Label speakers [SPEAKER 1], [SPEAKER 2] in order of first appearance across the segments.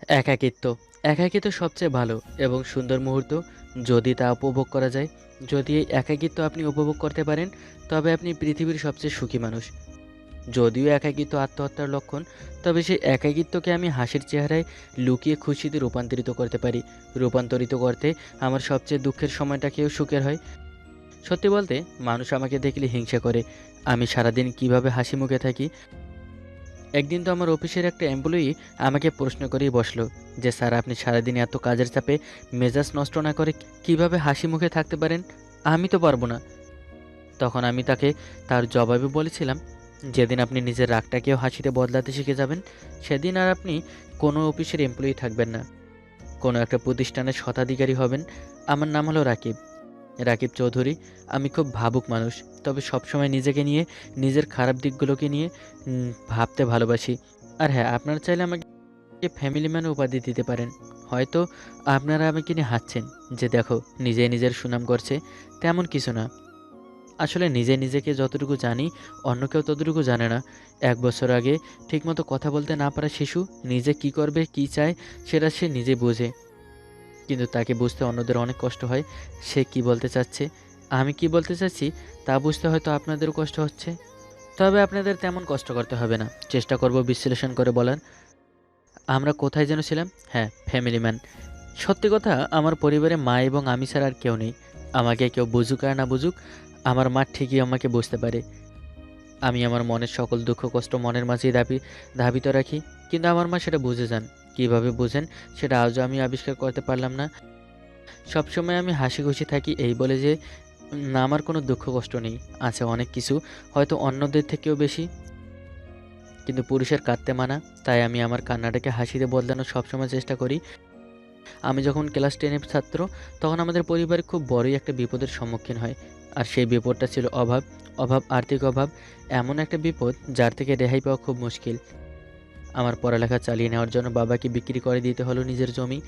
[SPEAKER 1] একাকিত্ব। একাকিত্ব সবচেয়ে ভালো এবং সুন্দর মুহূর্ত যদি তা উপভোগ করা যায়। যদি এই একাকিত্ব আপনি উপভোগ করতে পারেন, তবে আপনি পৃথিবীর সবচেয়ে সুখী মানুষ। যদিও একাকিত্ব আত্মহত্যার লক্ষণ, তবে সেই একাকিত্বকে আমি হাসির চেহারায় লুকিয়ে খুশিতে রূপান্তরিত করতে পারি। রূপান্তরিত করতে আমার সবচেয়ে দুঃখের সময়টাকেও সুখের হয়। সত্যি বলতে, মানুষ আমাকে দেখলে হিংসা করে আমি সারাদিন কিভাবে হাসি মুখে থাকি। একদিন তো আমার অফিসের একটা এমপ্লয়ি আমাকে প্রশ্ন করেই বসলো যে, স্যার, আপনি সারাদিন এত কাজের চাপে মেজাজ নষ্ট না করে কিভাবে হাসি মুখে থাকতে পারেন? আমি তো পারবো না। তখন আমি তাকে তার জবাবে বলেছিলাম, যেদিন আপনি নিজের রাগটাকেও হাসিতে বদলাতে শিখে যাবেন, সেদিন আর আপনি কোনো অফিসের এমপ্লয়ি থাকবেন না, কোনো একটা প্রতিষ্ঠানের স্বত্বাধিকারী হবেন। আমার নাম হলো রাকিব, রাকিব চৌধুরী। আমি খুব ভাবুক মানুষ, তবে সবসময় নিজেকে নিয়ে, নিজের খারাপ দিকগুলোকে নিয়ে ভাবতে ভালোবাসি। আর হ্যাঁ, আপনারা চাইলে আমাকে ফ্যামিলি ম্যান উপাধি দিতে পারেন। হয়তো আপনারা আমাকে নিয়ে হাসছেন যে, দেখো, নিজে নিজের সুনাম করছে। তেমন কিছু না। আসলে নিজে নিজেকে যতটুকু জানি, অন্য কেউ ততটুকু জানে না। 1 বছর আগে ঠিকমতো কথা বলতে না পারা শিশু নিজে কি করবে, কি চায়, সেটা সে নিজে বোঝে। কিন্তু তাকে বুঝতে অন্যদের অনেক কষ্ট হয়। সে কি বলতে চাচ্ছে, আমি কি বলতে চাচ্ছি, তা বুঝতে হয়তো আপনাদেরও কষ্ট হচ্ছে। তবে আপনাদের তেমন কষ্ট করতে হবে না। চেষ্টা করব বিশ্লেষণ করে বলার। আমরা কোথায় যেন ছিলাম? হ্যাঁ, ফ্যামিলি ম্যান। সত্যি কথা, আমার পরিবারে মা এবং আমি ছাড়া আর কেউ নেই। আমাকে কেউ বুঝুক আর না বুঝুক, আমার মা ঠিকই আমাকে বুঝতে পারে। আমি আমার মনের সকল দুঃখ কষ্ট মনের মাঝেই ধাবিত রাখি। কিন্তু আমার মা সেটা বুঝে যান। কিভাবে বুঝেন সেটা আজও আমি আবিষ্কার করতে পারলাম না। সবসময় আমি হাসি খুশি থাকি এই বলে যে না, আমার কোনো দুঃখ কষ্ট নেই। আছে অনেক কিছু, হয়তো অন্যদের থেকেও বেশি। কিন্তু পুরুষের কাঁদতে মানা, তাই আমি আমার কান্নাটাকে হাসিতে বদলানোর সবসময় চেষ্টা করি। আমি যখন ক্লাস 10-এর ছাত্র, তখন আমাদের পরিবারে খুব বড়ই একটা বিপদের সম্মুখীন হয়। আর সেই বিপদটা ছিল অভাব। অভাব, আর্থিক অভাব। এমন একটা বিপদ যার থেকে রেহাই পাওয়া খুব মুশকিল। আমার পড়ালেখা চালিয়ে নেওয়ার জন্য বাবাকে বিক্রি করে দিতে হলো নিজের জমি।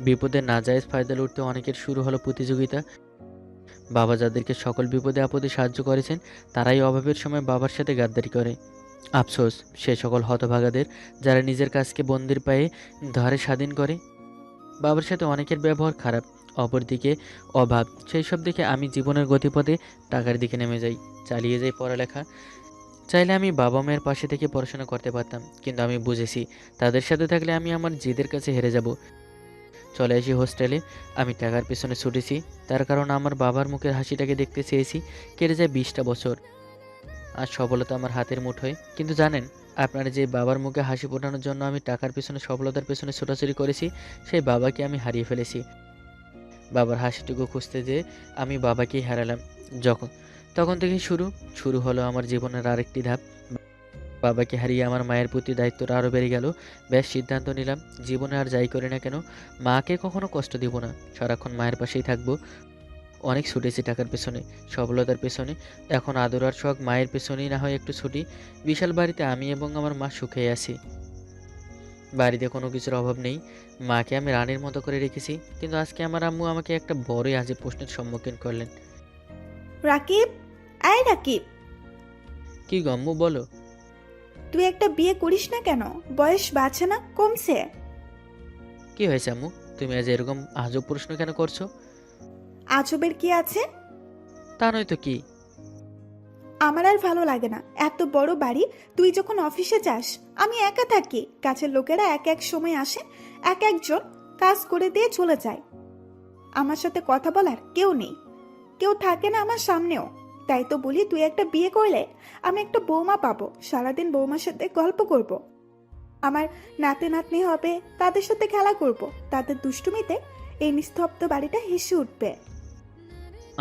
[SPEAKER 1] বিপদের নাজায়েজ ফায়দা লুটতে অনেকের শুরু হলো প্রতিযোগিতা। বাবা যাদেরকে সকল বিপদে আপদে সাহায্য করেছেন, তারাই অভাবের সময় বাবার সাথে গাদ্দারি করে। আফসোস সে সকল হতভাগাদের, যারা নিজের কাজকে বন্দির পায়ে ধরে স্বাধীন করে। বাবার সাথে অনেকের ব্যবহার খারাপ। অপরদিকে অভাব, সেই সব দেখে আমি জীবনের গতিপথে টাকার দিকে নেমে যাই, চালিয়ে যাই পড়ালেখা। চাইলে আমি বাবা মায়ের পাশে থেকে পড়াশোনা করতে পারতাম, কিন্তু আমি বুঝেছি তাদের সাথে থাকলে আমি আমার জেদের কাছে হেরে যাব। চলে আসি হোস্টেলে। আমি টাকার পেছনে ছুটেছি, তার কারণ আমার বাবার মুখের হাসিটাকে দেখতে চেয়েছি। কেটে যায় 20টা বছর। আর সফলতা আমার হাতের মুঠোয়। কিন্তু জানেন আপনারা, যে বাবার মুখে হাসি ফোটানোর জন্য আমি টাকার পেছনে, সফলতার পেছনে ছোটাছুটি করেছি, সেই বাবাকে আমি হারিয়ে ফেলেছি। বাবার হাসিটুকু খুঁজতে যেয়ে আমি বাবাকেই হারালাম। যখন তখন থেকে শুরু হলো আমার জীবনের আরেকটি ধাপ। বাবাকে হারিয়ে আমার মায়ের প্রতি দায়িত্বটা আরও বেড়ে গেল। বেশ সিদ্ধান্ত নিলাম, জীবনে আর যাই করি না কেন, মাকে কখনো কষ্ট দিব না। সারাক্ষণ মায়ের পাশেই থাকবো। অনেক ছুটেছি টাকার পেছনে, সফলতার পেছনে। এখন আদর আর শখ মায়ের পেছনেই না হয় একটু ছুটি। বিশাল বাড়িতে আমি এবং আমার মা সুখে আছি। বাড়িতে কোনো কিছুর অভাব নেই। মাকে আমি রানীর মতো করে রেখেছি। কিন্তু আজকে আমার আম্মু আমাকে একটা বড়ই আজীব প্রশ্নের সম্মুখীন করলেন।
[SPEAKER 2] রাকিব, আয় রাকিব,
[SPEAKER 1] কি গো আম্মু, বলো।
[SPEAKER 2] তুই একটা বিয়ে করিস না কেন? বয়স বাড়ছে না, কমছে?
[SPEAKER 1] কি হয়েছে আম্মু? তুমি আজ এরকম আজব প্রশ্ন কেন করছো?
[SPEAKER 2] আজবের কি আছে?
[SPEAKER 1] তা নয় তো কি।
[SPEAKER 2] আমার আর ভালো লাগে না এত বড় বাড়ি। তুই যখন অফিসে যাস, আমি একা থাকি। কাছের লোকেরা এক এক সময় আসে, এক একজন কাজ করে দিয়ে চলে যায়। আমার সাথে কথা বলার কেউ নেই, কেউ থাকে না আমার সামনেও। তাই তো বলি, তুই একটা বিয়ে করলে আমি একটা বৌমা পাবো, সারাদিন বৌমার সাথে গল্প করব। আমার নাতি নাতনি হবে, তাদের সাথে খেলা করব। তাদের দুষ্টুমিতে এই নিস্তব্ধ বাড়িটা হেসে উঠবে।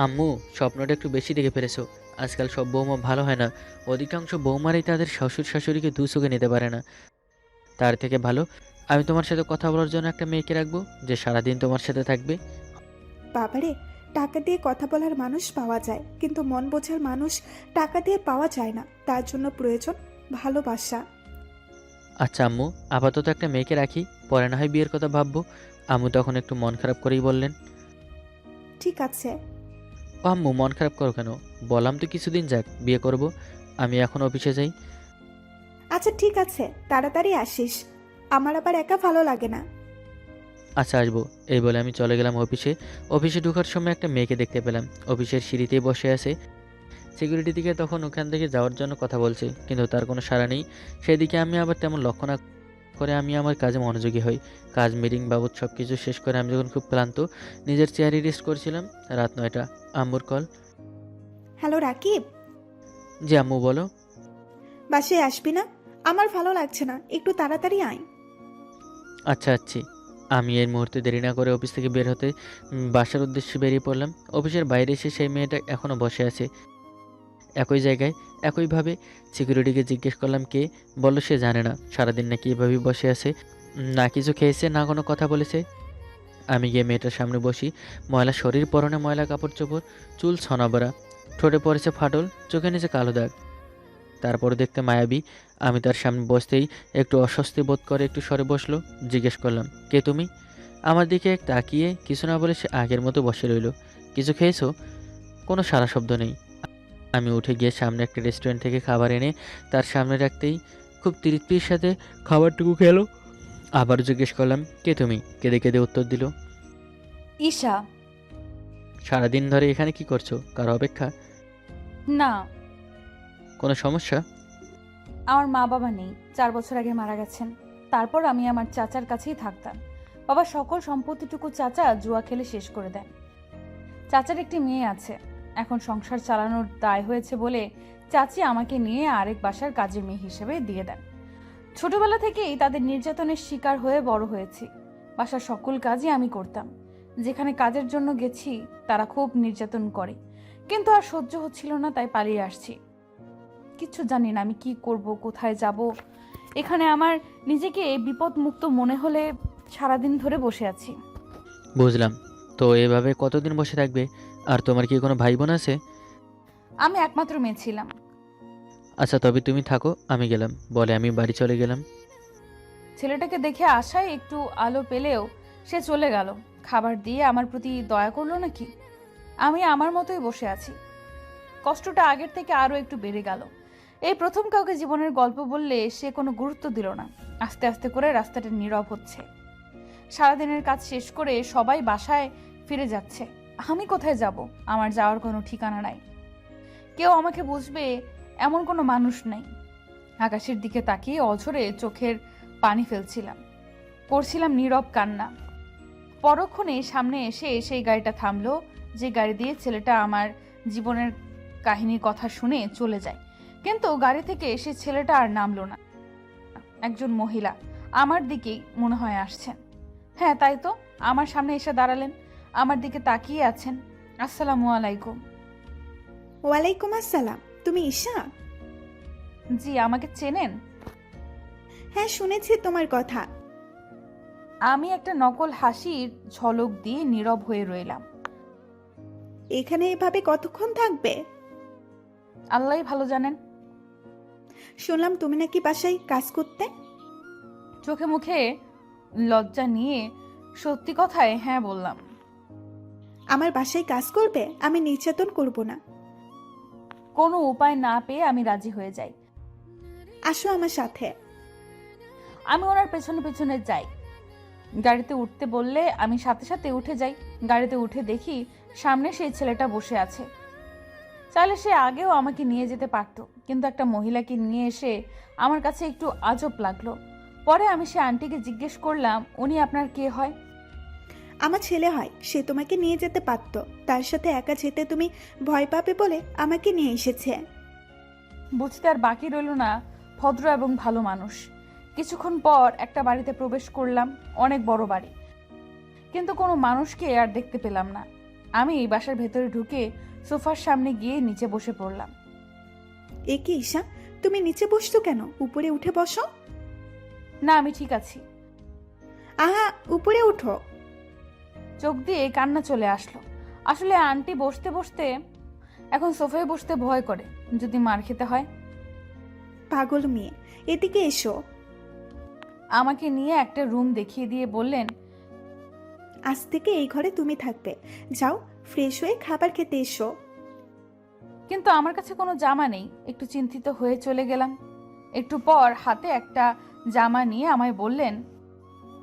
[SPEAKER 1] আম্মু, স্বপ্নটা একটু বেশি দেখে ফেলেছো। আজকাল সব বৌমা ভালো হয় না। অধিকাংশ বৌমারাই তাদের শ্বশুর শাশুড়িকে দু চোখে নিতে পারে না। তার থেকে ভালো আমি তোমার সাথে কথা বলার জন্য একটা মেয়েকে রাখবো, যে সারাদিন তোমার সাথে থাকবে।
[SPEAKER 2] বাবারে, টাকা দিয়ে কথা বলার মানুষ পাওয়া যায়, কিন্তু মন বোঝার মানুষ টাকা দিয়ে পাওয়া যায় না। তার জন্য প্রয়োজন ভালোবাসা।
[SPEAKER 1] আচ্ছা আম্মু, আপাতত একটা মেয়েকে রাখি, পরে না হয় বিয়ের কথা ভাববো। আম্মু তখন একটু মন খারাপ করেই বললেন।
[SPEAKER 2] ঠিক আছে।
[SPEAKER 1] ও আম্মু, মন খারাপ করো কেন? বললাম তো কিছুদিন যাক, বিয়ে করব। আমি এখন অফিসে যাই।
[SPEAKER 2] আচ্ছা ঠিক আছে, তাড়াতাড়ি আসিস। আমার আবার একা ভালো লাগে না।
[SPEAKER 1] আচ্ছা আসবো। এই বলে আমি চলে গেলাম অফিসে। অফিসে ঢোকার সময় একটা মেয়েকে দেখতে পেলাম। অফিসের সিঁড়িতেই বসে আছে। সিকিউরিটি দিকে তখন ওখান থেকে যাওয়ার জন্য কথা বলছে, কিন্তু তার কোনো সাড়া নেই। সেদিকে আমি আবার তেমন লক্ষ্য না করে আমি আমার কাজে মনোযোগী হই। কাজ, মিটিং বাবদ সব কিছু শেষ করে আমি যখন খুব ক্লান্ত নিজের চেয়ারে রেস্ট করছিলাম, রাত ৯টা। আম্মুর কল।
[SPEAKER 2] হ্যালো রাকিব,
[SPEAKER 1] জি আম্মু, বলো।
[SPEAKER 2] বাসায় আসবি না? আমার ভালো লাগছে না, একটু তাড়াতাড়ি আয়।
[SPEAKER 1] আচ্ছা আচ্ছি। আমি এই মুহূর্তে দেরি না করে অফিস থেকে বের হতে বাসার উদ্দেশ্যে বেরিয়ে পড়লাম। অফিসের বাইরে এসে সেই মেয়েটা এখনও বসে আছে একই জায়গায়, একইভাবে। সিকিউরিটিকে জিজ্ঞেস করলাম কে। বলল সে জানে না, সারাদিন নাকি এভাবেই বসে আছে, না কিছু খেয়েছে না কোনো কথা বলেছে। আমি গিয়ে মেয়েটার সামনে বসি। ময়লা শরীর, পরনে ময়লা কাপড় চোপড়, চুল ছনাবরা, ঠোঁটে পড়েছে ফাটল, চোখে নিচে কালো দাগ, তারপর দেখতে মায়াবী। আমি তার সামনে বসতেই একটু অস্বস্তি বোধ করে একটু সরে বসলো। জিজ্ঞেস করলাম কে তুমি। আমার দিকে এক তাকিয়ে কিছু না বলে সে আগের মতো বসে রইল। কিছু খেয়েছো? কোনো সারা শব্দ নেই। আমি উঠে গিয়ে সামনে একটা রেস্টুরেন্ট থেকে খাবার এনে তার সামনে রাখতেই খুব তৃপ্তির সাথে খাবারটুকু খেলো। আবার জিজ্ঞেস করলাম কে তুমি। কেঁদে কেঁদে উত্তর দিল,
[SPEAKER 3] ঈশা।
[SPEAKER 1] সারাদিন ধরে এখানে কি করছো? কারো অপেক্ষা?
[SPEAKER 3] না,
[SPEAKER 1] কোনো সমস্যা?
[SPEAKER 3] আমার মা বাবা নেই, 4 বছর আগে মারা গেছেন। তারপর আমি আমার চাচার কাছেই থাকতাম। বাবা সকল সম্পত্তিটুকু চাচা জুয়া খেলে শেষ করে দেন। চাচার একটি মেয়ে আছে, এখন সংসার চালানোর দায় হয়েছে বলে চাচি আমাকে নিয়ে আরেক বাসার কাজের মেয়ে হিসেবে দিয়ে দেন। ছোটবেলা থেকেই তাদের নির্যাতনের শিকার হয়ে বড় হয়েছি। বাসার সকল কাজই আমি করতাম। যেখানে কাজের জন্য গেছি তারা খুব নির্যাতন করে, কিন্তু আর সহ্য হচ্ছিল না, তাই পালিয়ে আসছি। কিচ্ছু জানি না আমি কি করব, কোথায় যাব। এখানে আমার নিজেকে বিপদমুক্ত মনে হলে সারাদিন ধরে বসে আছি।
[SPEAKER 1] বুঝলাম। তো এভাবে কতদিন বসে থাকবে? আর তোমার কি কোনো ভাই বোন আছে?
[SPEAKER 3] আমি একমাত্র মেয়ে ছিলাম।
[SPEAKER 1] আচ্ছা তবে তুমি থাকো, আমি গেলাম, বলে আমি বাড়ি চলে গেলাম।
[SPEAKER 3] ছেলেটাকে দেখে আশায় একটু আলো পেলেও সে চলে গেল। খাবার দিয়ে আমার প্রতি দয়া করলো নাকি? আমি আমার মতোই বসে আছি। কষ্টটা আগের থেকে আরো একটু বেড়ে গেল। এই প্রথম কাউকে জীবনের গল্প বললে সে কোনো গুরুত্ব দিল না। আস্তে আস্তে করে রাস্তাটা নীরব হচ্ছে। সারাদিনের কাজ শেষ করে সবাই বাসায় ফিরে যাচ্ছে। আমি কোথায় যাব? আমার যাওয়ার কোনো ঠিকানা নাই। কেউ আমাকে বুঝবে এমন কোনো মানুষ নাই। আকাশের দিকে তাকিয়ে অঝরে চোখের পানি ফেলছিলাম, করছিলাম নীরব কান্না। পরক্ষণে সামনে এসে সেই গাড়িটা থামলো, যে গাড়ি দিয়ে ছেলেটা আমার জীবনের কাহিনীর কথা শুনে চলে যায়। কিন্তু গাড়ি থেকে এসে ছেলেটা আর নামলো না। একজন মহিলা আমার দিকেই মনে হয় আসছেন। হ্যাঁ তাই তো, আমার সামনে এসে দাঁড়ালেন, আমার দিকে তাকিয়ে আছেন। আসসালামু আলাইকুম।
[SPEAKER 2] ওয়ালাইকুম আসসালাম। তুমি ঈশা?
[SPEAKER 3] জি, আমাকে চেনেন?
[SPEAKER 2] হ্যাঁ, শুনেছি তোমার কথা।
[SPEAKER 3] আমি একটা নকল হাসির ঝলক দিয়ে নীরব হয়ে রইলাম।
[SPEAKER 2] এখানে এভাবে কতক্ষণ থাকবে?
[SPEAKER 3] আল্লাহই ভালো জানেন।
[SPEAKER 2] শুনলাম তুমি নাকি বাসায় কাজ করতে।
[SPEAKER 3] চোখে মুখে লজ্জা নিয়ে সত্যি কথায় হ্যাঁ বললাম।
[SPEAKER 2] আমার বাসায় কাজ করবে? আমি নির্যাতন করব না।
[SPEAKER 3] কোনো উপায় না পেয়ে আমি রাজি হয়ে যাই।
[SPEAKER 2] আসো আমার সাথে।
[SPEAKER 3] আমি ওনার পেছনে পেছনে যাই। গাড়িতে উঠতে বললে আমি সাথে সাথে উঠে যাই। গাড়িতে উঠে দেখি সামনে সেই ছেলেটা বসে আছে। চাইলে সে আগেও আমাকে নিয়ে যেতে পারতো, কিন্তু একটা মহিলাকে নিয়ে এসে আমার কাছে একটু আজব লাগলো। পরে আমি সে আন্টিকে জিজ্ঞেস করলাম, উনি আপনার কে হয়?
[SPEAKER 2] আমার ছেলে হয়, সে তোমাকে নিয়ে যেতে পারতো। তার সাথে একা যেতে তুমি ভয় পাবে বলে আমাকে নিয়ে এসেছে।
[SPEAKER 3] বুঝতে আর বাকি রইল না, ভদ্র এবং ভালো মানুষ। কিছুক্ষণ পর একটা বাড়িতে প্রবেশ করলাম, অনেক বড় বাড়ি, কিন্তু কোনো মানুষকে আর দেখতে পেলাম না। আমি এই বাসার ভেতরে ঢুকে সোফার সামনে গিয়ে নিচে বসে পড়লাম।
[SPEAKER 2] এ কি ঈশা, তুমি নিচে বসছো কেন? উপরে উঠে বসো।
[SPEAKER 3] না, আমি ঠিক আছি।
[SPEAKER 2] আহা, উপরে উঠো।
[SPEAKER 3] চোখ দিয়ে কান্না চলে আসলো। আসলে আন্টি বসতে বসতে এখন সোফায় বসতে ভয় করে, যদি মার খেতে হয়।
[SPEAKER 2] পাগল মেয়ে, এদিকে এসো।
[SPEAKER 3] আমাকে নিয়ে একটা রুম দেখিয়ে দিয়ে বললেন,
[SPEAKER 2] আজ থেকে এই ঘরে তুমি থাকবে। যাও, ফ্রেশ হয়ে খাবার খেতে এসো।
[SPEAKER 3] কিন্তু আমার কাছে কোনো জামা নেই। একটু চিন্তিত হয়ে চলে গেলাম। একটু পর হাতে একটা জামা নিয়ে আমায় বললেন,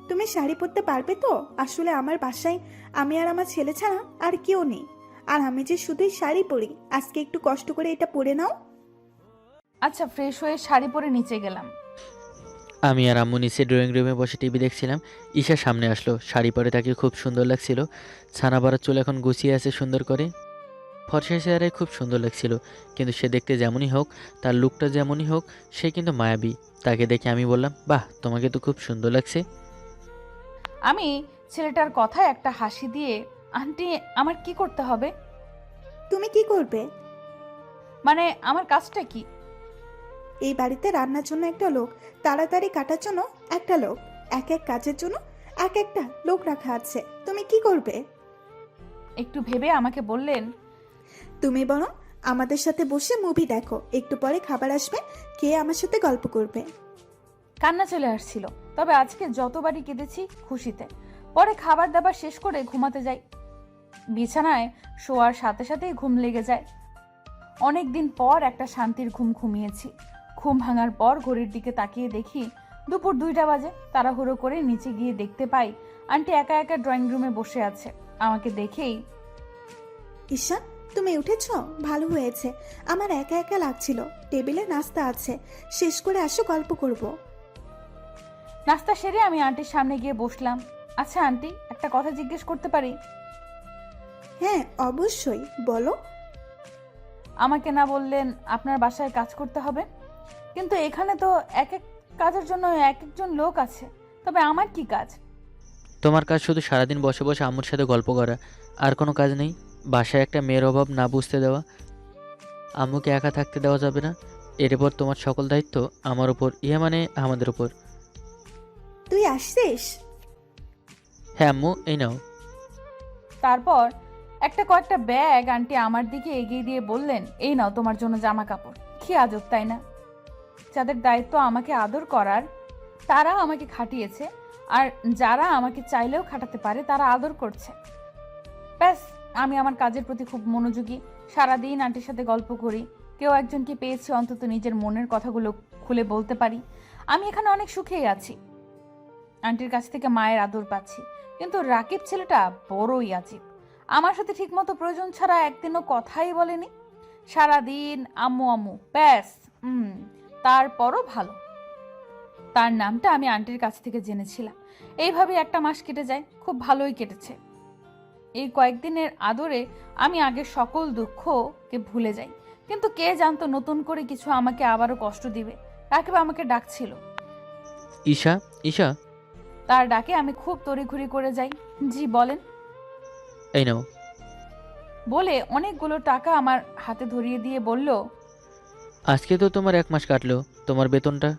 [SPEAKER 2] তুমি শাড়ি পরতে পারবে তো? আসলে আমার বাসায় আমি আর আমার ছেলে ছাড়া আর কেউ নেই, আর আমি যে শুধুই শাড়ি পরি। আজকে একটু কষ্ট করে এটা পরে নাও।
[SPEAKER 3] আচ্ছা, ফ্রেশ হয়ে শাড়ি পরে নিচে গেলাম।
[SPEAKER 1] আমি আর আম্মু নিচে ড্রয়িং রুমে বসে টিভি দেখছিলাম। ঈশা সামনে আসলো, শাড়ি পরে তাকে খুব সুন্দর লাগছিল। ছানা বড়া চুল এখন গুছিয়ে আছে সুন্দর করে, ফর্সা চেহারায় খুব সুন্দর লাগছিল। কিন্তু সে দেখতে যেমনই হোক, তার লুকটা যেমনই হোক, সে কিন্তু মায়াবী। তাকে দেখে আমি বললাম, বাহ, তোমাকে তো খুব সুন্দর লাগছে।
[SPEAKER 3] আমি ছেলেটার কথায় একটা হাসি দিয়ে, আন্টি আমার কি করতে হবে?
[SPEAKER 2] তুমি কি করবে?
[SPEAKER 3] মানে আমার কাজটা কি?
[SPEAKER 2] এই বাড়িতে রান্নার জন্য একটা লোক, তাড়াতাড়ি কাটার জন্য একটা লোক, এক এক কাজের জন্য এক একটা লোক রাখা আছে। তুমি কি করবে?
[SPEAKER 3] একটু ভেবে আমাকে বললেন,
[SPEAKER 2] তুমি বরং আমাদের সাথে বসে মুভি দেখো, একটু পরে খাবার আসবে, খেয়ে আমার সাথে গল্প করবে।
[SPEAKER 3] কান্না চলে আসছিল, তবে আজকে যতবারই কেঁদেছি খুশিতে। পরে খাবার দাবার শেষ করে ঘুমাতে যাই। বিছানায় শোয়ার সাথে সাথেই ঘুম লেগে যায়। অনেক দিন পর একটা শান্তির ঘুম ঘুমিয়েছি। ঘুম ভাঙার পর ঘড়ির দিকে তাকিয়ে দেখি দুপুর 2টা বাজে। তাড়াহুড়ো করে নিচে গিয়ে দেখতে পাই আন্টি একা একা ড্রয়িং রুমে বসে আছে। আমাকে দেখেই,
[SPEAKER 2] ঈশা, তুমি উঠেছ? ভালো হয়েছে। আমার একা একা লাগছিল। টেবিলে নাস্তা আছে, শেষ করে আসো, গল্প করব।
[SPEAKER 3] নাস্তা সেরে আমি আন্টির সামনে গিয়ে বসলাম। আচ্ছা আন্টি, একটা কথা জিজ্ঞেস করতে পারি?
[SPEAKER 2] হ্যাঁ, অবশ্যই, বলো।
[SPEAKER 3] আমাকে না বললেন আপনার বাসায় কাজ করতে হবে, কিন্তু এখানে তো এক এক কাজের জন্য এক একজন লোক আছে, তবে আমার কি কাজ?
[SPEAKER 1] তোমার কাজ শুধু সারাদিন বসে বসে আম্মুর সাথে গল্প করা, আর কোনো কাজ নেই। বাসায় একটা মেয়ের অভাব না বুঝতে দেওয়া, আম্মুকে একা থাকতে দেওয়া যাবে না। এরপর তোমার সকল দায়িত্ব আমার উপর, ইয়ে মানে আমাদের উপর।
[SPEAKER 2] তুই আসছিস?
[SPEAKER 1] হ্যাঁ আম্মু, এই নাও।
[SPEAKER 3] তারপর কয়েকটা ব্যাগ আন্টি আমার দিকে এগিয়ে দিয়ে বললেন, এই নাও তোমার জন্য জামা কাপড়। কি আজব তাই না? যাদের দায়িত্ব আমাকে আদর করার, তারা আমাকে খাটিয়েছে, আর যারা আমাকে চাইলেও খাটাতে পারে তারা আদর করছে। ব্যাস, আমি আমার কাজের প্রতি খুব মনোযোগী। সারাদিন আন্টির সাথে গল্প করি। কেউ একজনকে পেয়েছি অন্তত নিজের মনের কথাগুলো খুলে বলতে পারি। আমি এখানে অনেক সুখেই আছি। আন্টির কাছ থেকে মায়ের আদর পাচ্ছি, কিন্তু রাকিব ছেলেটা বড়ই আজীব। আমার সাথে ঠিকমতো প্রয়োজন ছাড়া একদিনও কথাই বলেনি। সারাদিন আম্মু আম্মু, ব্যাস। তারপরও ভালো। তার নামটা আমি আন্টির কাছ থেকে জেনেছিলাম। এইভাবে একটা মাস কেটে যায়, খুব ভালোই কেটেছে। এই কয়েকদিনের আদরে আমি আগের সকল দুঃখকে ভুলে যাই, কিন্তু কে জানতো নতুন করে কিছু আমাকে আবারও কষ্ট দিবে। রাকিব আমাকে ডাকছিল।
[SPEAKER 1] ঈশা, ঈশা।
[SPEAKER 3] তার ডাকে আমি খুব তড়িঘড়ি করে যাই। জি বলেন।
[SPEAKER 1] এই নাও।
[SPEAKER 3] বলে অনেকগুলো টাকা আমার হাতে ধরিয়ে দিয়ে বলল,
[SPEAKER 1] আজকে তো তোমার 1 মাস কাটলো, তোমার বেতনটা।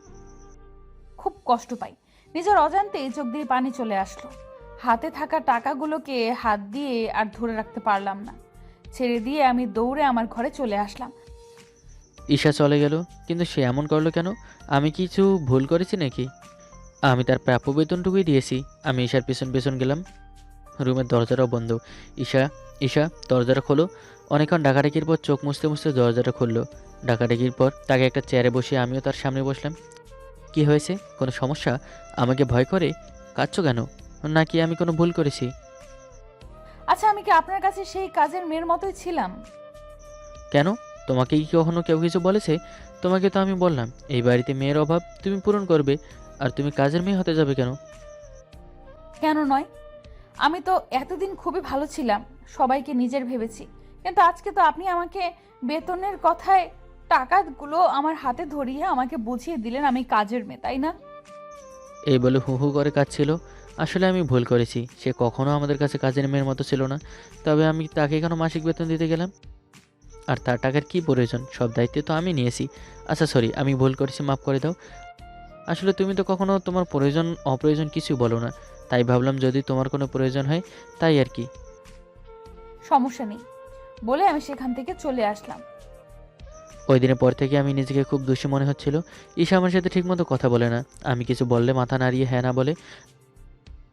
[SPEAKER 3] খুব কষ্ট পাই। নিজের অজান্তেই চোখ দিয়ে পানি চলে আসলো। হাতে থাকা টাকাগুলোকে হাত দিয়ে আর ধরে রাখতে পারলাম না। ছেড়ে দিয়ে আমি দৌড়ে আমার ঘরে চলে আসলাম।
[SPEAKER 1] ঈশা চলে গেল, কিন্তু সে এমন করলো কেন? আমি কিছু ভুল করেছি নাকি? আমি তার প্রাপ্য বেতনটুকুই দিয়েছি। আমি ঈশার পেছন পেছন গেলাম। রুমের দরজাটাও বন্ধ। ঈশা, ঈশা, দরজাটা খোলো। অনেকক্ষণ ডাকাডাকির পর চোখ মুছতে মুছতে দরজাটা খুললো। ডাকাডাকির পর তাকে একটা চেয়ারে বসিয়ে আমিও তার সামনে বসলাম। কি হয়েছে? কোনো সমস্যা? আমাকে ভয় করে? কাঁদছো কেন? নাকি আমি কোনো ভুল করেছি?
[SPEAKER 3] আচ্ছা, আমি কি আপনার কাছে সেই কাজের মেয়ের মতোই ছিলাম?
[SPEAKER 1] কেন? তোমাকে কি কখনো কেউ কিছু বলেছে? তোমাকে তো আমি বললাম এই বাড়িতে মেয়ের অভাব তুমি পূরণ করবে, আর তুমি কাজের মেয়ে হতে যাবে কেন?
[SPEAKER 3] কেন নয়? আমি তো এতদিন খুবই ভালো ছিলাম, সবাইকে নিজের ভেবেছি। কিন্তু আজকে তো আপনি আমাকে বেতনের কথায় টাকাগুলো আমার হাতে ধরিয়ে আমাকে বুঝিয়ে দিলেন আমি কাজের মেয়ে, তাই না?
[SPEAKER 1] এই বলে হু হু করে কাঁদছিল। আসলে আমি ভুল করেছি। সে কখনো আমাদের কাছে কাজের মেয়ের মতো ছিল না। তবে আমি তাকে কেন মাসিক বেতন দিতে গেলাম? আর তার টাকার কি প্রয়োজন? সব দায়িত্ব তো আমি নিয়েছি। আচ্ছা সরি, আমি ভুল করেছি, মাফ করে দাও। আসলে তুমি তো কখনো তোমার প্রয়োজন অপ্রয়োজন কিছু বলো না, তাই ভাবলাম যদি তোমার কোনো প্রয়োজন হয়, তাই আর কি।
[SPEAKER 3] সমস্যা নেই বলে আমি সেখান থেকে চলে আসলাম।
[SPEAKER 1] ওই দিনের পর থেকে আমি নিজেকে খুব দোষী মনে হচ্ছিল। ঈশা আমার সাথে ঠিকমতো কথা বলে না। আমি কিছু বললে মাথা নাড়িয়ে হ্যাঁ না বলে।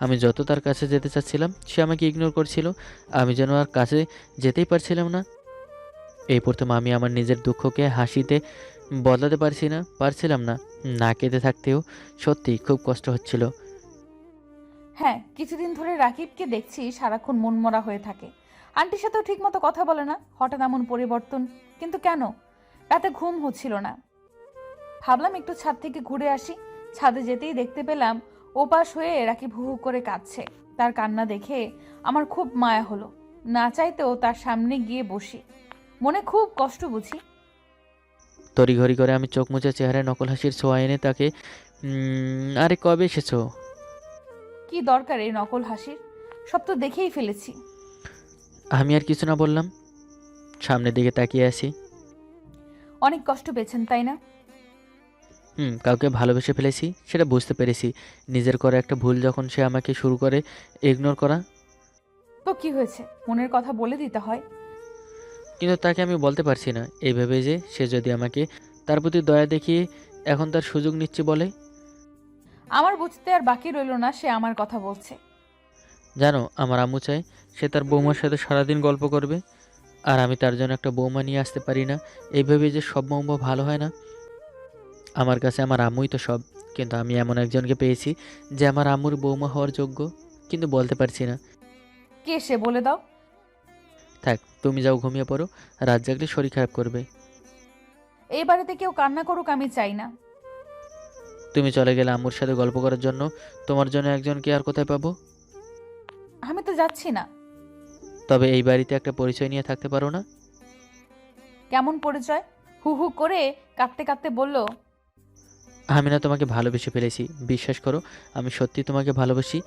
[SPEAKER 1] আমি যত তার কাছে যেতে চাচ্ছিলাম, সে আমাকে ইগনোর করছিল। আমি যেন আর কাছে যেতেই পারছিলাম না। এই প্রথম আমি আমার নিজের দুঃখকে হাসিতে বদলাতে পারছিলাম না। না কেঁদে থাকতেও সত্যি খুব কষ্ট হচ্ছিল।
[SPEAKER 3] হ্যাঁ, কিছুদিন ধরে রাকিবকে দেখছি সারাক্ষণ মনমরা হয়ে থাকে। আন্টির সাথেও ঠিকমতো কথা বলে না। হঠাৎ এমন পরিবর্তন, কিন্তু কেন? রাতে ঘুম হচ্ছিল না। ভাবলাম একটু ছাদ থেকে ঘুরে আসি। ছাদে যেতেই দেখতে পেলাম ওপাশ হয়ে রাকিব হু হু করে কাঁদছে। তার কান্না দেখে আমার খুব মায়া হলো। না চাইতেও তার সামনে গিয়ে বসি। মনে খুব কষ্ট বুঝি।
[SPEAKER 1] তড়িঘড়ি করে আমি চোখ মুছে চেহারায় নকল হাসির ছোঁয়া এনে তাকে আরে কবে এসেছো?
[SPEAKER 3] কি দরকার এই নকল হাসির? সব তো দেখেই ফেলেছি।
[SPEAKER 1] আমি আর কিছু না বললাম, সামনের দিকে তাকিয়ে আসি।
[SPEAKER 3] অনেক কষ্ট পেয়েছেন তাই না?
[SPEAKER 1] কাউকে ভালোবেসে ফেলেছি, সেটা বুঝতে পেরেছি। নিজের করা একটা ভুল যখন সে আমাকে শুরু করে ইগনোর করা।
[SPEAKER 3] তো কি হয়েছে? মনের কথা বলে দিতে হয়।
[SPEAKER 1] কিন্তু তাকে আমি বলতে পারছি না, এইভাবে যে সে যদি আমাকে তার প্রতি দয়া দেখিয়ে এখন তার সুযোগ নিচ্ছে বলে।
[SPEAKER 3] আমার বুঝতে আর বাকি রইল না সে আমার কথা বলছে।
[SPEAKER 1] জানো, আমার আম্মু চায় সে তার বৌমার সাথে সারাদিন গল্প করবে, আর আমি তার জন্য একটা বৌমা নিয়ে আসতে পারি না। এইভাবে যে সব বৌমা ভালো হয় না। আমার কাছে আমার আম্মুই তো সব, কিন্তু আমি এমন একজনকে পেয়েছি যে আমার আম্মুর বৌমা হওয়ার যোগ্য, কিন্তু বলতে পারছি না।
[SPEAKER 3] কে সে বলে দাও।
[SPEAKER 1] থাক, তুমি যাও ঘুমিয়ে পড়ো, রাত জাগলে শরীর খারাপ করবে।
[SPEAKER 3] এই বাড়িতে কেউ কান্না করুক আমি চাই না।
[SPEAKER 1] তুমি চলে গেলে আম্মুর সাথে গল্প করার জন্য তোমার জন্য একজনকে আর কোথায় পাবো?
[SPEAKER 3] আমি তো যাচ্ছি না।
[SPEAKER 1] তবে এই বাড়িতে একটা পরিচয় নিয়ে থাকতে পারো না?
[SPEAKER 3] কেমন পরিচয়? হু হু করে কাঁদতে কাঁদতে বলল,
[SPEAKER 1] আমি না তোমাকে ভালোবেসে ফেলেছি, বিশ্বাস করো, আমি সত্যি তোমাকে ভালোবাসি।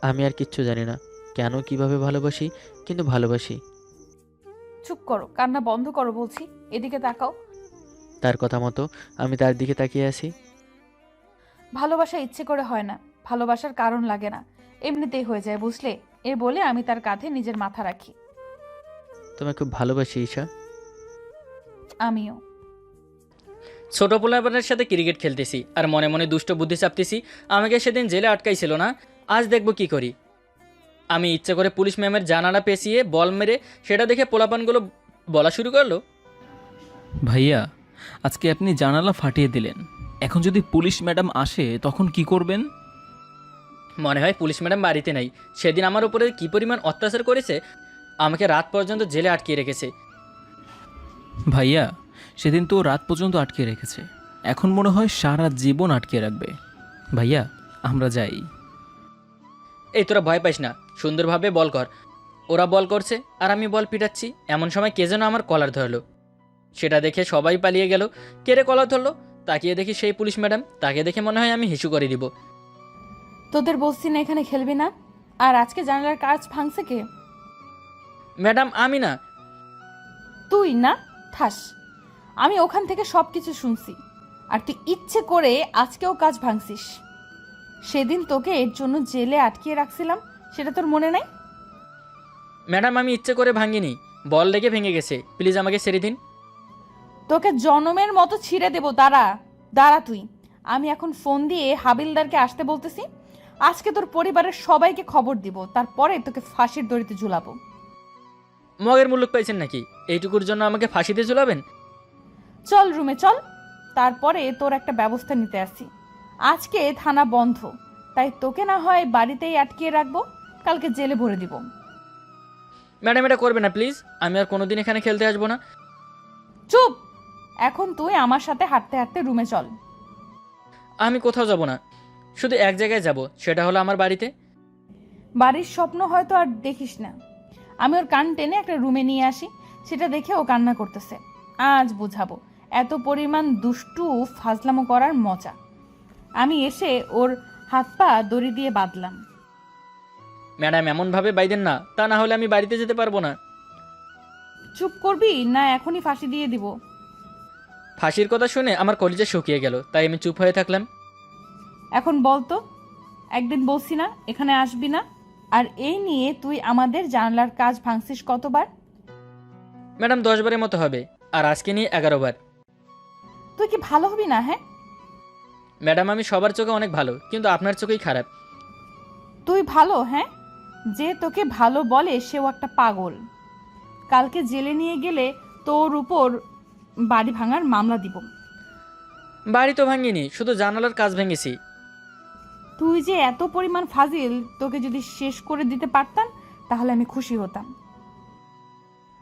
[SPEAKER 1] আমি আর কিচ্ছু জানি না কেন কিভাবে ভালোবাসি, কিন্তু ভালোবাসি।
[SPEAKER 3] চুপ করো, কান্না বন্ধ করো বলছি। এদিকে তাকাও।
[SPEAKER 1] তার কথা মতো আমি তার দিকে তাকিয়ে আছি।
[SPEAKER 3] ভালোবাসা ইচ্ছে করে হয় না, ভালোবাসার কারণ লাগে না, এমনিতেই হয়ে যায় বুঝলে। এ বলে আমি তার কাঁধে নিজের মাথা রাখি।
[SPEAKER 1] তোমাকে খুব ভালোবাসি ঈশা।
[SPEAKER 3] আমিও।
[SPEAKER 4] ছোট পোলাপানের সাথে ক্রিকেট খেলতেছি আর মনে মনে দুষ্ট বুদ্ধি চাপতেছি। আমাকে সেদিন জেলে আটকাইছিল না, আজ দেখব কি করি। আমি ইচ্ছে করে পুলিশ ম্যামের জানালা পেঁচিয়ে বল মেরে সেটা দেখে পোলাপানগুলো বলা শুরু করলো,
[SPEAKER 5] ভাইয়া, আজকে আপনি জানালা ফাটিয়ে দিলেন। এখন যদি পুলিশ ম্যাডাম আসে তখন কি করবেন?
[SPEAKER 4] মনে হয় পুলিশ ম্যাডাম বাড়িতে নাই। সেদিন আমার উপরে কী পরিমাণ অত্যাচার করেছে, আমাকে রাত পর্যন্ত জেলে আটকিয়ে রেখেছে।
[SPEAKER 5] ভাইয়া, সেদিন তো রাত পর্যন্ত আটকে রেখেছে, এখন মনে হয় সারা জীবন আটকে রাখবে। ভাইয়া, আমরা যাই।
[SPEAKER 4] এই তোরা ভয় পাইস না, সুন্দরভাবে বল কর। ওরা বল করছে আর আমি বল পিটাচ্ছি, এমন সময় কে যেন আমার কলার ধরলো। সেটা দেখে সবাই পালিয়ে গেল। কে রে কলার ধরলো? তাকিয়ে দেখি সেই পুলিশ ম্যাডাম। তাকে দেখে মনে হয় আমি হিসু করে দিব।
[SPEAKER 3] তোদের বলছি না এখানে খেলবি না? আর আজকে জানালার কাঁচ ভাঙছে কে?
[SPEAKER 4] ম্যাডাম আমি না।
[SPEAKER 3] তুই না? ঠাস। আমি ওখান থেকে সব কিছু শুনছি। আর তুই ইচ্ছে করে আজকেও কাজ ভাঙছিস। সেদিন তোকে এর জন্য জেলে আটকিয়ে রাখছিলাম, সেটা তোর মনে নাই?
[SPEAKER 4] ম্যাডাম আমি ইচ্ছে করে ভাঙিনি, বল লেগে ভেঙে গেছে, প্লিজ আমাকে ছেড়ে দিন।
[SPEAKER 3] তোকে জনমের মতো ছিঁড়ে দেবো, দাঁড়া। দাঁড়া তুই। আমি এখন ফোন দিয়ে হাবিলদারকে আসতে বলতেছি। আজকে তোর পরিবারের সবাইকে খবর দিব, তারপরে তোকে ফাঁসির দড়িতে ঝুলাবো।
[SPEAKER 4] মগের মুল্লুক পাইছেন নাকি? এইটুকুর জন্য আমাকে ফাঁসিতে ঝুলাবেন?
[SPEAKER 3] চল রুমে চল, তারপরে তোর একটা ব্যবস্থা নিতে আসি। আজকে থানা বন্ধ, তাই তোকে না হয় বাড়িতেই আটকিয়ে রাখবো, কালকে জেলে ভরে দিব।
[SPEAKER 4] ম্যাডাম এটা করবে না প্লিজ, আমি আর কোনোদিন এখানে খেলতে আসবো না।
[SPEAKER 3] চুপ! এখন তুই আমার সাথে হাঁটতে হাঁটতে রুমে চল।
[SPEAKER 4] আমি কোথাও যাব না, শুধু এক জায়গায় যাব, সেটা হলো আমার বাড়িতে।
[SPEAKER 3] বাড়ির স্বপ্ন হয়তো আর দেখিস না। আমি ওর কান টেনে একটা রুমে নিয়ে আসি, সেটা দেখে ও কান্না করতেছে। আজ বুঝাবো এত পরিমাণ দুষ্টু ফাজলামো করার মজা। আমি এসে ওর হাত পা দড়ি দিয়ে বাঁধলাম।
[SPEAKER 4] ম্যাডাম এমনভাবে বাইদেন না, তা না হলে আমি বাড়িতে যেতে পারবো না।
[SPEAKER 3] চুপ করবি না এখনই ফাঁসি দিয়ে দিব?
[SPEAKER 4] ফাঁসির কথা শুনে আমার কলিজা শুকিয়ে গেল, তাই আমি চুপ হয়ে থাকলাম।
[SPEAKER 3] এখন বল তো, একদিন বলছি না এখানে আসবি না? আর এই নিয়ে তুই আমাদের জানলার কাজ ভাঙছিস কতবার?
[SPEAKER 4] ম্যাডাম 10 বারের মতো হবে, আর আজকে নিয়ে 11 বার।
[SPEAKER 3] তুই কি ভালো হবি না? হ্যাঁ,
[SPEAKER 4] ম্যাডাম আমি সবার চোখে অনেক ভালো, কিন্তু আপনার চোখেই খারাপ।
[SPEAKER 3] তুই ভালো? হ্যাঁ, যে তোকে ভালো বলে সেও একটা পাগল। কালকে জেলে নিয়ে গেলে তোর উপর বাড়ি ভাঙার মামলা দিব।
[SPEAKER 4] বাড়ি তো ভাঙিনি, শুধু জানালার কাজ ভেঙেছি।
[SPEAKER 3] তুই যে এত পরিমাণ ফাজিল, তোকে যদি শেষ করে দিতে পারতাম তাহলে আমি খুশি হতাম।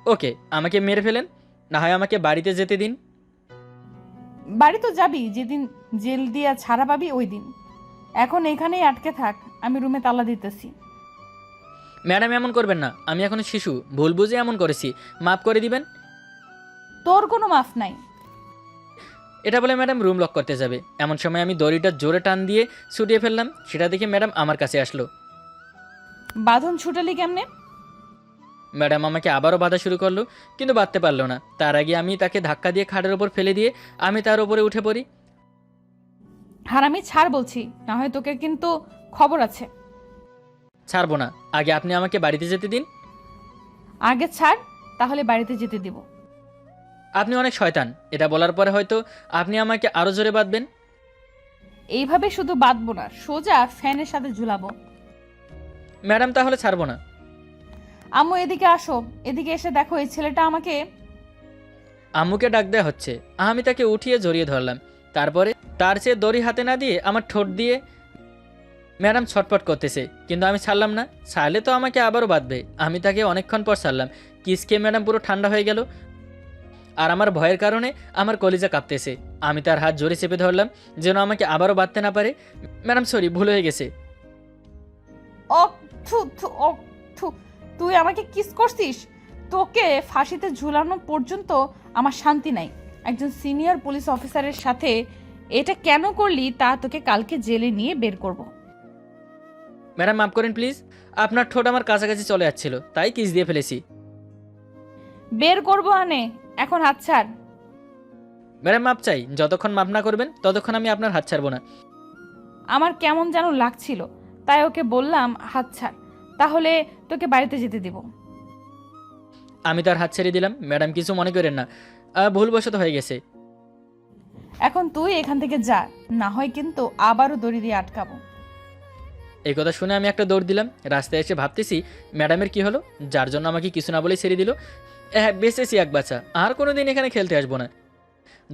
[SPEAKER 4] ওকে, আমাকে মেরে ফেলেন, না হয় আমাকে বাড়িতে যেতে দিন।
[SPEAKER 3] বাড়ি তো যাবি যেদিন জেল দিয়া ছাড়া পাবি ওই দিন। এখন এখানেই আটকে থাক, আমি রুমে তালা দিতেছি।
[SPEAKER 4] ম্যাডাম এমন করবেন না, আমি এখন শিশু, ভুল বুঝে এমন করেছি, মাফ করে দিবেন।
[SPEAKER 3] তোর কোনো মাফ নাই।
[SPEAKER 4] এটা বলে ম্যাডাম রুম লক করতে যাবে, এমন সময় আমি দড়িটা জোরে টান দিয়ে ছুটিয়ে ফেললাম। সেটা দেখে ম্যাডাম আমার কাছে আসলো।
[SPEAKER 3] বাঁধন ছুটালি কেমনে?
[SPEAKER 4] ম্যাডাম আমাকে আবারও বাধা শুরু করলো, কিন্তু বাঁধতে পারলো না। তার আগে আমি তাকে ধাক্কা দিয়ে খাটের ওপর ফেলে দিয়ে আমি তার উপরে উঠে পড়ি।
[SPEAKER 3] হারামি ছাড় বলছি, না হয় তোকে কিন্তু খবর আছে।
[SPEAKER 4] ছাড়বো না, আগে আপনি আমাকে বাড়িতে যেতে দিন।
[SPEAKER 3] আগে ছাড়, তাহলে বাড়িতে যেতে দিব।
[SPEAKER 4] আপনি অনেক শয়তান। এটা বলার পরে হয়তো আপনি আমাকে আরও জোরে বাঁধবেন।
[SPEAKER 3] এইভাবে শুধু বাঁধবো না, সোজা ফ্যানের সাথে ঝুলাবো।
[SPEAKER 4] ম্যাডাম তাহলে ছাড়বো না।
[SPEAKER 3] আম্মু এদিকে আসো, এদিকে এসে দেখো এই ছেলেটা আমাকে।
[SPEAKER 4] আম্মুকে ডাক দেওয়া হচ্ছে। আমি তাকে উঠিয়ে জড়িয়ে ধরলাম। তারপরে তার চেয়ে দড়ি হাতে না দিয়ে আমার ঠোঁট দিয়ে ম্যাডাম ছটপট করতেছে, কিন্তু আমি ছাড়লাম না। ছাড়লে তো আমাকে আবারও বাঁধবে। আমি তাকে অনেকক্ষণ পর ছাড়লাম। কিস খেয়ে ম্যাডাম পুরো ঠান্ডা হয়ে গেল, আর আমার ভয়ের কারণে আমার কলিজা কাঁপতেছে। আমি তার হাত জোরে চেপে ধরলাম যেন আমাকে আবারও বাঁধতে না পারে। ম্যাডাম সরি, ভুল হয়ে গেছে।
[SPEAKER 3] ও থু থু, ও থু, তুই আমাকে কিস করছিস? তোকে ফাঁসিতে ঝুলানো পর্যন্ত আমার শান্তি নাই। একজন সিনিয়র পুলিশ অফিসারের সাথে এটা কেন করলি তা তোকে কালকে জেলে নিয়ে বের করব।
[SPEAKER 4] ম্যাডাম মাফ করেন প্লিজ, আপনার ঠোঁট আমার কাছাকাছি চলে যাচ্ছিল, তাই কিস দিয়ে ফেলেছি।
[SPEAKER 3] বের করব আনে, এখন হাত ছাড়।
[SPEAKER 4] ম্যাডাম মাপ চাই, যতক্ষণ মাপ না করবেন ততক্ষণ আমি আপনার হাত ছাড়বো না।
[SPEAKER 3] আমার কেমন যেন লাগছিল, তাই ওকে বললাম হাত ছাড়, তাহলে তোকে বাড়িতে যেতে দিব।
[SPEAKER 4] আমি তার হাত ছেড়ে দিলাম। ম্যাডাম কিছু মনে করেন না, ভুলবশত হয়ে গেছে।
[SPEAKER 3] এখন তুই এখান থেকে যা, না হয় কিন্তু আবারও দড়ি দিয়ে আটকাবো।
[SPEAKER 4] এই কথা শুনে আমি একটা দৌড় দিলাম। রাস্তায় এসে ভাবতেছি ম্যাডামের কি হলো, যার জন্য আমাকে কিছু না বলে ছেড়ে দিল। হ্যাঁ, বেঁচেছি এক বাচ্চা, আর কোনো দিন এখানে খেলতে আসবো না।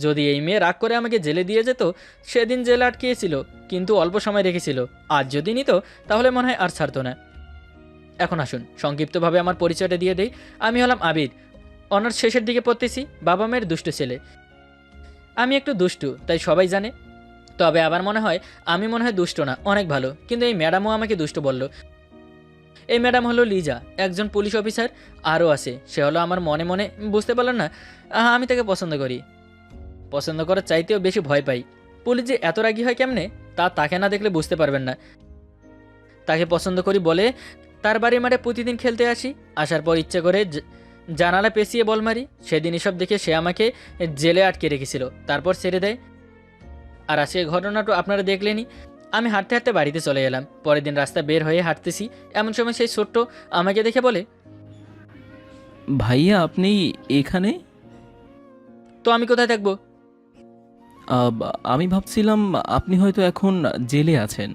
[SPEAKER 4] যদি এই মেয়ে রাগ করে আমাকে জেলে দিয়ে যেত, সেদিন জেলে আটকিয়েছিল, কিন্তু অল্প সময় রেখেছিল। আজ যদি নিত তাহলে মনে হয় আর ছাড়তো না। এখন আসুন সংক্ষিপ্তভাবে আমার পরিচয়টা দিয়ে দেই। আমি হলাম আবির, অনার্স শেষের দিকে পড়তেছি, বাবা মায়ের দুষ্টু ছেলে। আমি একটু দুষ্টু, তাই সবাই জানে। তবে আবার মনে হয় আমি মনে হয় দুষ্ট না, অনেক ভালো। কিন্তু এই ম্যাডামও আমাকে দুষ্ট বলল। এই ম্যাডাম হলো লিজা, একজন পুলিশ অফিসার। আরও আছে, সে হলো আমার মনে মনে, বুঝতে পারলেন না, আমি তাকে পছন্দ করি। পছন্দ করার চাইতেও বেশি ভয় পাই। পুলিশ যে এত রাগী হয় কেমনে, তা তাকে না দেখলে বুঝতে পারবেন না। তাকে পছন্দ করি বলে তার বাড়ির মাঠে প্রতিদিন খেলতে আসি। আসার পর ইচ্ছে করে জানালা পেঁচিয়ে বল মারি। সেদিন এসব দেখে সে আমাকে জেলে আটকে রেখেছিল, তারপর ছেড়ে দেয়। আর আজকে ঘটনাটা আপনারা দেখলেনই। আমি হাঁটতে হাঁটতে বাড়িতে চলে এলাম। পরের দিন রাস্তা বের হয়ে হাঁটতেছি, এমন সময় সেই ছোট্ট আমাকে দেখে বলে,
[SPEAKER 5] ভাইয়া আপনি এখানে?
[SPEAKER 4] তো আমি কোথায় থাকবো?
[SPEAKER 5] আমি ভাবছিলাম আপনি হয়তো এখন জেলে আছেন।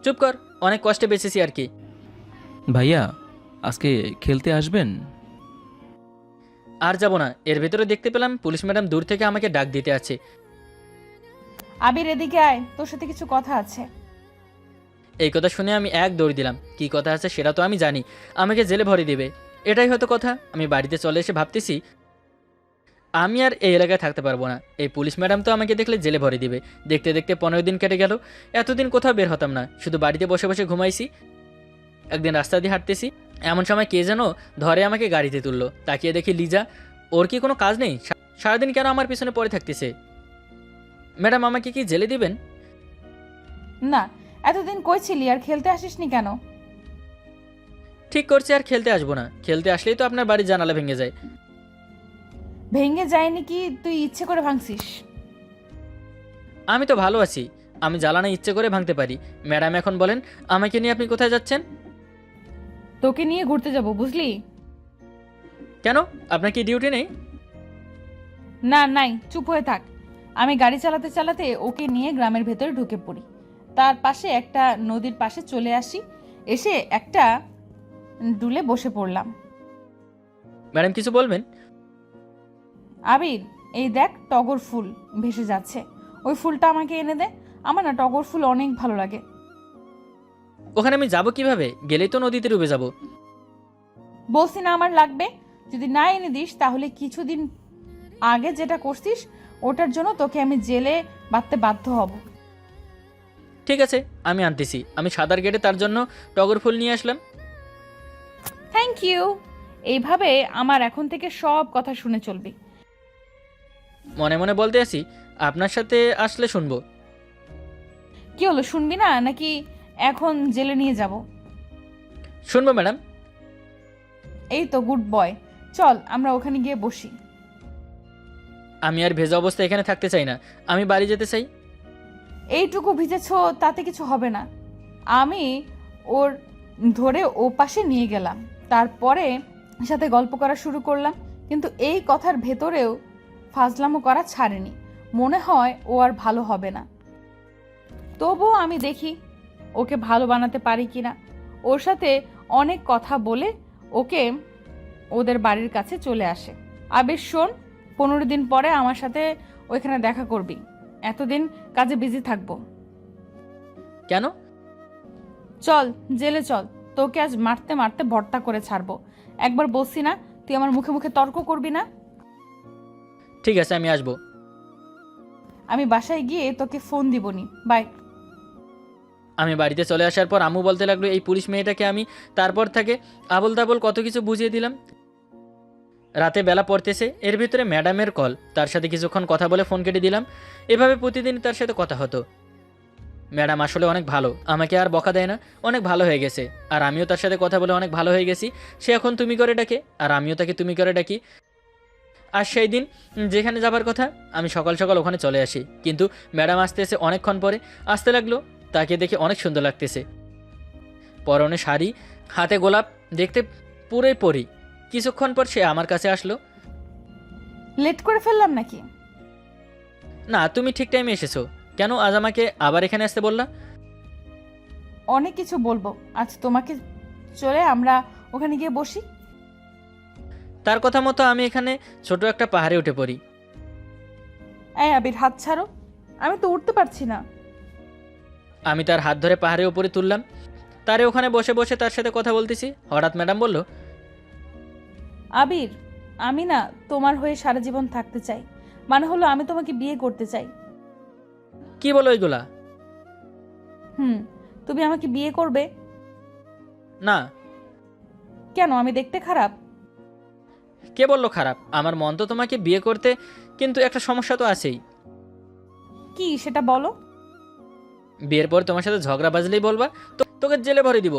[SPEAKER 4] চুপ কর, অনেক কষ্টে বেঁচেছি আর কি।
[SPEAKER 5] ভাইয়া আজকে খেলতে আসবেন?
[SPEAKER 4] আর যাব না। এর ভেতরে দেখতে পেলাম পুলিশ ম্যাডাম দূর থেকে আমাকে ডাক দিতে আছে।
[SPEAKER 3] আবির এদিকে আয়, তোর সাথে কিছু কথা আছে।
[SPEAKER 4] এই কথা শুনে আমি এক দৌড় দিলাম। কি কথা আছে সেটা তো আমি জানি, আমাকে জেলে ভরে দিবে, এটাই হয়তো কথা। আমি বাড়িতে চলে এসে ভাবতেছি আমি আর এই এলাকায় থাকতে পারবো না। এই পুলিশ ম্যাডাম তো আমাকে দেখলে জেলে ভরে দিবে। দেখতে দেখতে 15 দিন কেটে গেল। এতদিন কোথাও বের হতাম না, শুধু বাড়িতে বসে বসে ঘুমাইছি। একদিন রাস্তা দিয়ে হাঁটতেছি, এমন সময় কে যেন ধরে আমাকে গাড়িতে তুললো। তাকিয়ে দেখি লিজা। ওর কি কোনো কাজ নেই? সারাদিন কেন আমার পিছনে পড়ে থাকতেছে? ম্যাডাম আমাকে কি জেলে দিবেন?
[SPEAKER 3] না, এতদিন কই ছিলি আর খেলতে আসিসনি কেন?
[SPEAKER 4] ঠিক করছি, আর খেলতে আসবো না। খেলতে আসলেই তো আপনার বাড়ির জানালা ভেঙে যায়।
[SPEAKER 3] ভেঙে যায়নি কি তুই ইচ্ছে করে ভাঙছিস?
[SPEAKER 4] আমি তো ভালো আছি, আমি জ্বালানা ইচ্ছে করে ভাঙতে পারি। ম্যাডাম এখন বলেন আমাকে নিয়ে আপনি কোথায় যাচ্ছেন?
[SPEAKER 3] তোকে নিয়ে ঘুরতে যাব, বুঝলি?
[SPEAKER 4] কেন, আপনার কি ডিউটি নেই?
[SPEAKER 3] না নাই, চুপ হয়ে থাক। আমি গাড়ি চালাতে চালাতে ওকে নিয়ে গ্রামের ভেতরে ঢুকে পড়ি। তার পাশে একটা নদীর পাশে চলে আসি, এসে একটা ডুলে বসে পড়লাম।
[SPEAKER 4] ম্যাডাম কিছু বলবেন?
[SPEAKER 3] আবির, এই দেখ টগর ফুল ভেসে যাচ্ছে, ওই ফুলটা আমাকে এনে দে। আমার না টগর ফুল অনেক ভালো লাগে।
[SPEAKER 4] ওখানে আমি যাব কিভাবে? গেলেই তো নদীতে ডুবে যাব।
[SPEAKER 3] বলছি না আমার লাগবে, যদি না এনে দিস তাহলে কিছুদিন আগে যেটা করছিস ওটার জন্য তোকে আমি জেলে বাঁধতে বাধ্য হব।
[SPEAKER 4] ঠিক আছে, আমি আনতেছি। আমি সাঁতার কেটে তার জন্য টগর ফুল নিয়ে আসলাম।
[SPEAKER 3] Thank you. এইভাবে আমার এখন থেকে সব কথা শুনে চলবি।
[SPEAKER 4] মনে মনে বলতে আছি, আপনার সাথে আসলে শুনবো।
[SPEAKER 3] কি হলো, শুনবি না নাকি এখন জেলে নিয়ে যাব?
[SPEAKER 4] শুনবো ম্যাডাম।
[SPEAKER 3] এই তো গুড বয়, চল আমরা ওখানে গিয়ে বসি।
[SPEAKER 4] আমি আর ভেজা অবস্থায় এখানে থাকতে চাই না, আমি বাড়ি যেতে চাই।
[SPEAKER 3] এইটুকু ভিজেছ তাতে কিছু হবে না। আমি ওর ধরে ও পাশে নিয়ে গেলাম, তারপরে সাথে গল্প করা শুরু করলাম, কিন্তু এই কথার ভেতরেও ফাজলামো করা ছাড়েনি। মনে হয় ও আর ভালো হবে না। তবুও আমি দেখি ওকে ভালো বানাতে পারি কিনা। ওর সাথে অনেক কথা বলে ওকে ওদের বাড়ির কাছে চলে আসে। আবির শোন, 15 দিন পরে আমার সাথে ওইখানে দেখা করবি। এতদিন কাজে বিজি থাকবো।
[SPEAKER 4] কেন?
[SPEAKER 3] চল জেলে চল, তোকে আজ মারতে মারতে ভর্তা করে ছাড়বো। একবার বলছি না তুই আমার মুখে মুখে তর্ক করবি না।
[SPEAKER 4] ঠিক আছে, আমি আসবো।
[SPEAKER 3] আমি বাসায় গিয়ে তোকে ফোন দিবনি। বাই।
[SPEAKER 4] আমি বাড়িতে চলে আসার পর আম্মু বলতে লাগলো, এই পুলিশ মেয়েটাকে আমি তারপর থেকে আবল তাবল কত কিছু বুঝিয়ে দিলাম। রাতে বেলা পড়তেছে, এর ভিতরে ম্যাডামের কল, তার সাথে কিছুক্ষণ কথা বলে ফোন কেটে দিলাম। এভাবে প্রতিদিন তার সাথে কথা হতো। ম্যাডাম আসলে অনেক ভালো, আমাকে আর বকা দেয় না, অনেক ভালো হয়ে গেছে। আর আমিও তার সাথে কথা বলে অনেক ভালো হয়ে গেছি। সে এখন তুমি করে ডাকে, আর আমিও তাকে তুমি করে ডাকি। আর সেই দিন যেখানে যাবার কথা, আমি সকাল সকাল ওখানে চলে আসি, কিন্তু ম্যাডাম আসতে এসে অনেকক্ষণ পরে আসতে লাগলো। তাকে দেখে অনেক সুন্দর লাগতেছে, পরনে শাড়ি, হাতে গোলাপ, দেখতে পুরোই পরি। কিছুক্ষণ পর সে আমার কাছে আসলো।
[SPEAKER 3] লেট করে ফেললাম নাকি?
[SPEAKER 4] না, তুমি ঠিক টাইমে এসেছো। কেন আজ আমাকে আবার এখানে আসতে বললা?
[SPEAKER 3] অনেক কিছু বলবো আজ তোমাকে, চলে আমরা ওখানে গিয়ে বসি।
[SPEAKER 4] তার কথা মতো আমি এখানে ছোট একটা পাহাড়ে উঠে পড়ি।
[SPEAKER 3] এই আবির, হাত ছাড়ো, আমি তো উঠতে পারছি না।
[SPEAKER 4] আমি তার হাত ধরে পাহাড়ের উপরে তুললাম। তারে ওখানে বসে বসে তার সাথে কথা বলতেছি। হঠাৎ ম্যাডাম বলল,
[SPEAKER 3] আবির, আমি না তোমার হয়ে সারা জীবন থাকতে চাই। মানে হলো আমি তোমাকে বিয়ে করতে চাই।
[SPEAKER 4] কি বলো এগুলা?
[SPEAKER 3] তুমি আমাকে বিয়ে করবে?
[SPEAKER 4] না।
[SPEAKER 3] কেন, আমি দেখতে খারাপ?
[SPEAKER 4] কে বললো খারাপ? আমার মন তো তোমাকে বিয়ে করতে, কিন্তু একটা সমস্যা তো আছেই।
[SPEAKER 3] কি সেটা বলো।
[SPEAKER 4] বিয়ের পর তোমার সাথে ঝগড়া বাজলেই বলবা তোকে জেলে ভরে দিব।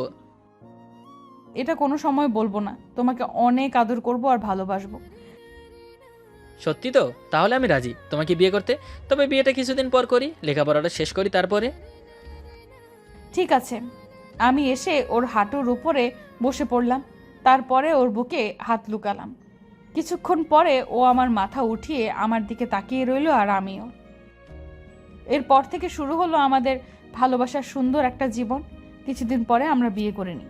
[SPEAKER 3] এটা কোনো সময় বলবো না। তোমাকে অনেক আদর করব আর ভালোবাসবো।
[SPEAKER 4] সত্যি তো? তাহলে আমি রাজি তোমাকে বিয়ে করতে। তবে বিয়েটা কিছুদিন পর করি, লেখাপড়াটা শেষ করি, তারপরে।
[SPEAKER 3] ঠিক আছে। আমি এসে ওর হাঁটুর উপরে বসে পড়লাম, তারপরে ওর বুকে হাত লুকালাম। কিছুক্ষণ পরে ও আমার মাথা উঠিয়ে আমার দিকে তাকিয়ে রইল, আর আমিও। এরপর থেকে শুরু হলো আমাদের ভালোবাসার সুন্দর একটা জীবন। কিছুদিন পরে আমরা বিয়ে করে নিই।